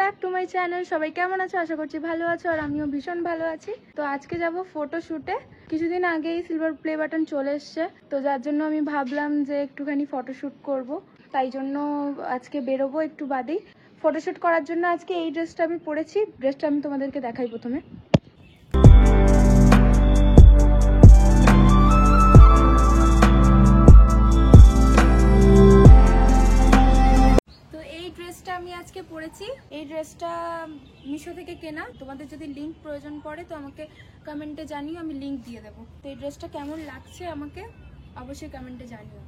Back to my channel. সবাই কেমন আছো? আশা করছি ভালো আছো, আর আমিও ভীষণ ভালো আছি। তো আজকে যাব ফটোশুটে। কিছুদিন আগেই সিলভার প্লে বাটন চলে এসছে, তো যার জন্য আমি ভাবলাম যে একটুখানি ফটোশুট করব। তাই জন্য আজকে বেরোবো একটু বাদেই। ফটোশুট করার জন্য আজকে এই ড্রেসটা আমি পরেছি। ড্রেসটা আমি তোমাদেরকে দেখাই প্রথমে। আমি আজকে পরেছি এই ড্রেসটা মিশো থেকে কেনা। তোমাদের যদি লিংক প্রয়োজন পড়ে তো আমাকে কমেন্টে জানিও, আমি লিংক দিয়ে দেবো। তো এই ড্রেসটা কেমন লাগছে আমাকে অবশ্যই কমেন্টে জানিও।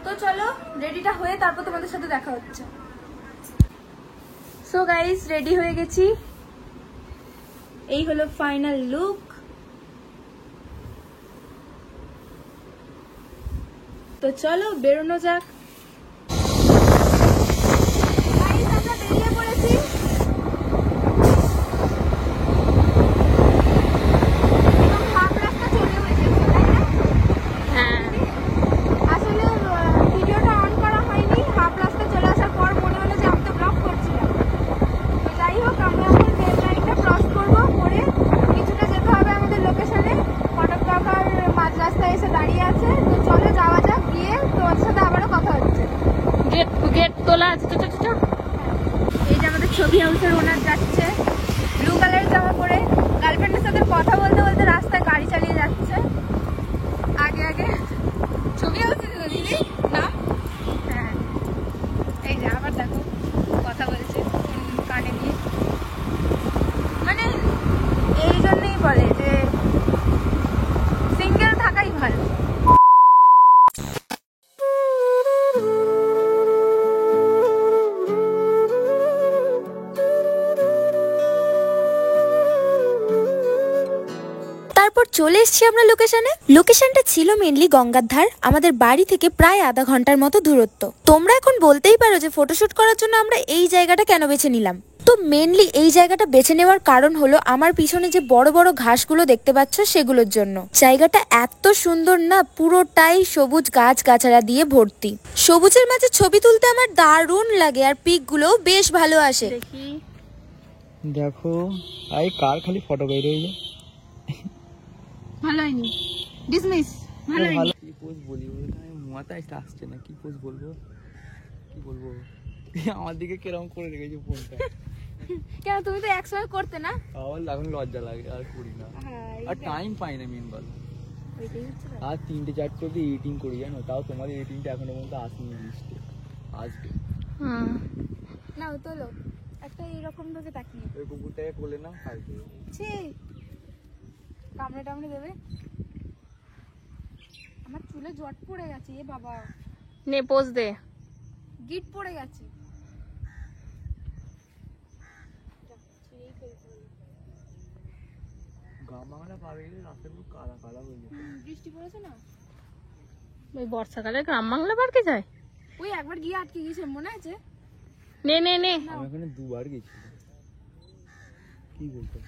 তো চলো রেডিটা হয়ে তারপর তোমাদের সাথে দেখা হচ্ছে। সো গাইস, রেডি হয়ে গেছি। এই হলো ফাইনাল লুক। তো চলো বেরোনো যাক। এই যে আমাদের ছবি হাউসের ওনার যাচ্ছে ব্লু কালারের জামা পরে, গার্লফ্রেন্ডের সাথে কথা বলতে বলতে রাস্তায় গাড়ি চালিয়ে যাচ্ছে। আগে আগে ছবি হাউসে দিদি না, হ্যাঁ এই যে আবার দেখো কথা বলছে কানে দিয়ে। মানে এই জন্যই বলে যে সিঙ্গেল থাকাই ভালো। তারপর চলে এসেছি আমরা লোকেশনে। লোকেশনটা ছিল মেনলি গঙ্গার ধার, আমাদের বাড়ি থেকে প্রায় আধা ঘন্টার মতো দূরত্ব। তোমরা এখন বলতেই পারো যে ফটোশুট করার জন্য আমরা এই জায়গাটা কেন বেছে নিলাম। তো মেনলি এই জায়গাটা বেছে নেওয়ার কারণ হলো আমার পিছনে যে বড় বড় ঘাসগুলো দেখতে পাচ্ছ সেগুলোর জন্য। জায়গাটা এত সুন্দর না, পুরোটাই সবুজ গাছ গাছাড়া দিয়ে ভর্তি। সবুজের মাঝে ছবি তুলতে আমার দারুণ লাগে, আর পিক গুলোও বেশ ভালো আসে। দেখো আই কার খালি ফটো বের হয়ে যায়। ভালো হয়নি, ডিসমিস। ভালো হয়নি। কি পোজ বলি মাথায় আসছে না, কি পোজ বলবো কি বলবো। আমার দিকে কিরকম করে রেখেছে ফোনটা। কেন তুমি তো একসময় করতে না? আমার এখন লজ্জা লাগে, আর করি না, আর টাইম পাই না মেন বল। আর 3টে 4টে অব্দি এডিটিং করি জানো, তাও তোমার এডিটিংটা এখনো পর্যন্ত আসেনি লিস্টে, আসবে। নাও তোলো একটা এইরকম ভাবে তাকিয়ে। ওই কুকুরটাকে কোলে নাও, আসবে। ছি, কামড়ে টামড়ে দেবে। আমার চুলে জট পড়ে গেছে, এ বাবা। নে পোজ দে। গিট পড়ে গেছে। গামালা পাবে রাস্তাগুলো কালা কালা হয়ে যায়। বৃষ্টি পড়েছে না, ওই বর্ষাকালে গ্রাম বাংলা পার্কে যায়। ওই একবার গিয়ে আটকে গেছে মনে আছে। নে নে নে, আমি ওখানে দুবার গেছি। কি বলতো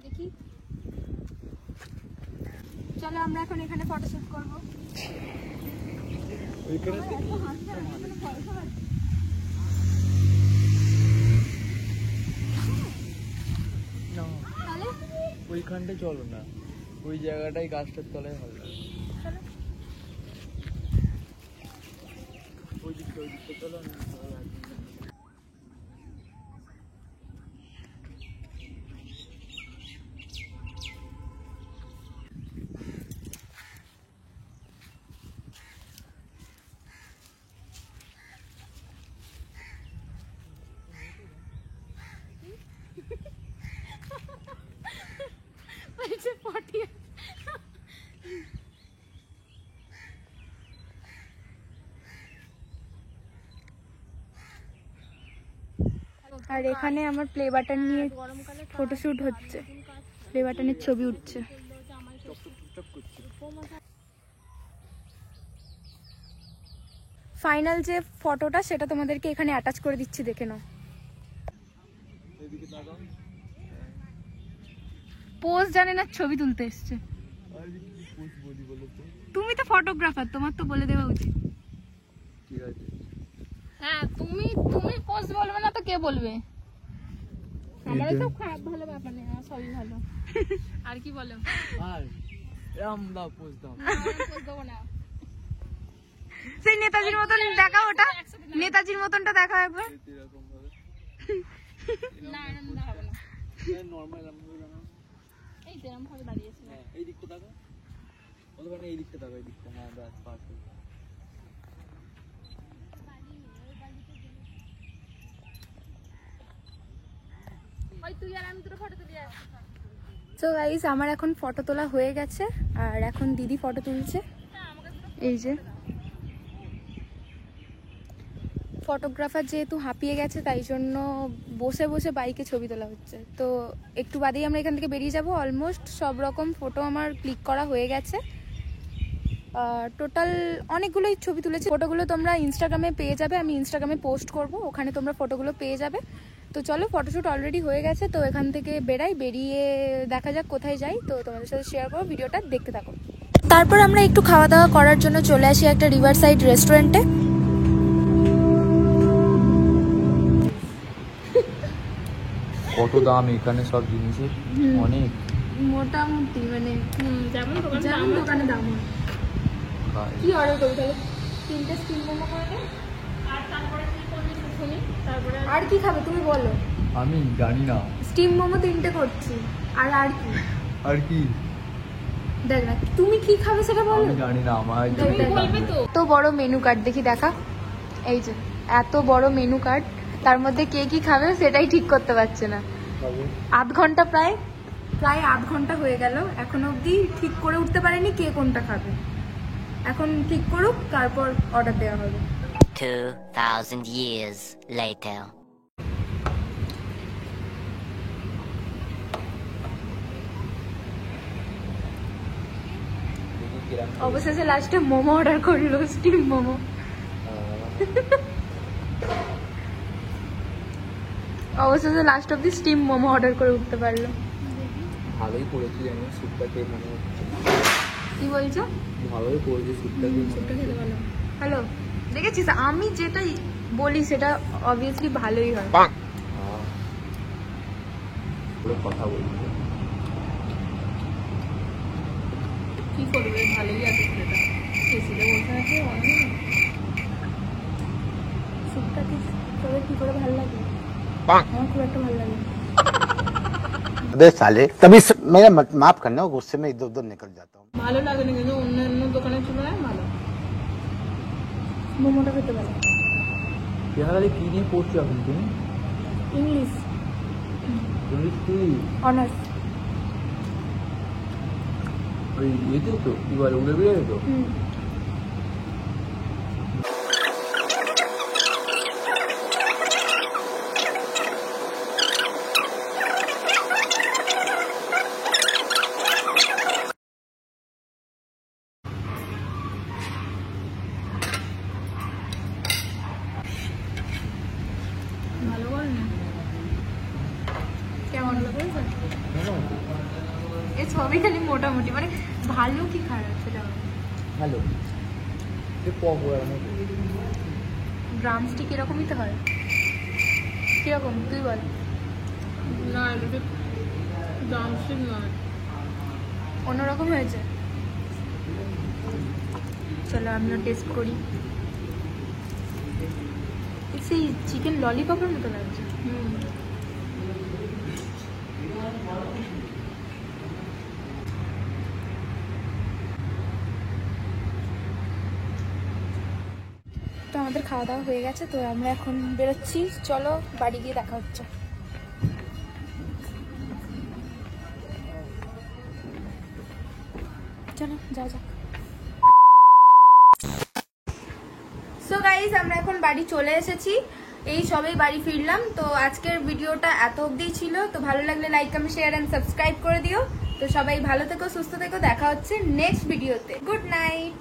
দেখি, চলো আমরা এখন এখানে ফটোশুট করবো। ওইখানটা চলো না, ওই জায়গাটাই গাছটার তলায় ভালো লাগে। ওই দিকটা চলো না। আর এখানে আমার প্লে বাটন নিয়ে ফটোশুট হচ্ছে, প্লে বাটনের ছবি উঠছে। ফাইনাল যে ফটোটা সেটা তোমাদেরকে এখানে অ্যাটাচ করে দিচ্ছি, দেখে নাও। পোজ জানে না, ছবি তুলতে এসছে। তুমি তো ফটোগ্রাফার, তোমার তো বলে দেওয়া উচিত। আছে। হ্যাঁ তুমি পোস্ট বলবে না তো কে বলবে? আমারও সব খারাপ ভালো ব্যাপার নেই, আমার সবই ভালো। আর কি বলো? আর এরম দাও পোস্ট দাও। পোস্ট দেবো না। সেই নেতাজির মতন দেখা, ওটা নেতাজির মতনটা দেখা একবার। এরকম ভাবে না এরকম দেখাবো না। নরমাল এরকম ভাবে জানো। এই তো এরকম ভাবে দাঁড়িয়েছি। হ্যাঁ এই দিকটা তাকাও, ওখানে এই দিকটা তাকাও, এই দিকটা। হ্যাঁ ব্যাস পারফেক্ট। ওই তুই আর আমি দুটো ফটো তুলে আসছি। সো গাইস আমার এখন ফটো তোলা হয়ে গেছে, আর এখন দিদি ফটো তুলছে। এই যে ফটোগ্রাফার যেহেতু হাঁপিয়ে গেছে, তাই জন্য বসে বসে বাইকে ছবি তোলা হচ্ছে। তো একটু বাদেই আমরা এখান থেকে বেরিয়ে যাব। অলমোস্ট সব রকম ফটো আমার ক্লিক করা হয়ে গেছে। টোটাল অনেকগুলোই ছবি তুলেছি। ফটোগুলো তোমরা ইনস্টাগ্রামে পেয়ে যাবে, আমি ইনস্টাগ্রামে পোস্ট করব, ওখানে তোমরা ফটোগুলো পেয়ে যাবে। তো চলো, ফটোশ্যুট অলরেডি হয়ে গেছে, তো এখান থেকে বেরিয়ে দেখা যাক কোথায় যাই। তো তোমাদের সাথে শেয়ার করবো, ভিডিওটা দেখতে থাকো। তারপর আমরা একটু খাওয়া দাওয়া করার জন্য চলে আসি একটা রিভার সাইড রেস্টুরেন্টে। কত দাম এখানে সব জিনিসের, অনেক মোটামুটি মানে যেমন দোকানে দাম হয়। কি অর্ডার করি তাহলে? 3টে স্টিম মোমো করে দে। আর তারপরে কি করবি শুনি? তারপরে আর কি খাবে তুমি বলো? আমি জানি না। স্টিম মোমো 3টে করছি। আর কি? আর কি? দেখ না, তুমি কি খাবে সেটা বলো। আমি জানি না, আমার তুমি বলবে তো। এত বড় মেনু কার্ড দেখি, দেখা। এই যে এত বড় মেনু কার্ড, তার মধ্যে কে কি খাবে সেটাই ঠিক করতে পারছে না। আধ ঘন্টা প্রায় আধ ঘন্টা হয়ে গেল, এখনো অবধি ঠিক করে উঠতে পারেনি কে কোনটা খাবে। এখন ঠিক করুক, তারপর অর্ডার দেওয়া হবে। 2000 years later. অবশেষে লাস্টে মোমো অর্ডার করলো, স্টিম মোমো। অবশেষে লাস্ট অব্দি স্টিম মোমো অর্ডার করে উঠতে পারলো। ভালোই করেছি, আমি স্যুপটা খেয়ে মনে হচ্ছে। কি বলছো? ভালোই করেছি স্যুপটা স্যুপটা খেতে ভালো। হ্যালো, দেখেছিস আমি যেটা বলি সেটা অবভিয়াসলি ভালোই হয়। কথা বলছি। কি করবে, ভালোই আছে সেটা। এসিতে বসে আছে অনেক। স্যুপটা তোদের কি করে ভালো লাগে? আমার খুব একটা ভালো লাগে। अबे साले तभी मेरा माफ करना, गुस्से में इधर उधर निकल जाता हूँ। ভালো লাগে না, কিন্তু অন্যান্য দোকানের তুলনায় ভালো। মোমোটা খেতে ভালো। বিহারে কি নিয়ে পড়ছো এখন তুমি? ইংলিশ ইংলিশ কি? অনার্স। ওই ইয়েতে তো কি বলে, উড়ে বেরিয়ে তো। ভালো বল না। কেমন বলছো? এই ছবি খালি মোটামুটি, মানে ভালো কি খারাপ সেটা হ্যালো, এ পপ ওরা মতো। ড্রামস্টিক এরকমই তো হয়। কিরকম তুই বল? না এটা ড্রামস্টিক নয়, অন্যরকম হয়েছে। চলো আমিও টেস্ট করি। সেই চিকেন ললিপপের মতো লাগছে। তো আমাদের খাওয়া দাওয়া হয়ে গেছে, তো আমরা এখন বেরোচ্ছি। চলো বাড়ি গিয়ে দেখা হচ্ছে। চলো যাওয়া যাক। সো গাইস আমরা এখন বাড়ি চলে এসেছি, এই সবেই বাড়ি ফিরলাম। তো আজকের ভিডিওটা এত অবধিই ছিল। তো ভালো লাগলে like comment share and subscribe করে দিও। তো সবাই ভালো থেকো, সুস্থ থেকো, দেখা হচ্ছে নেক্সট ভিডিওতে। Good night.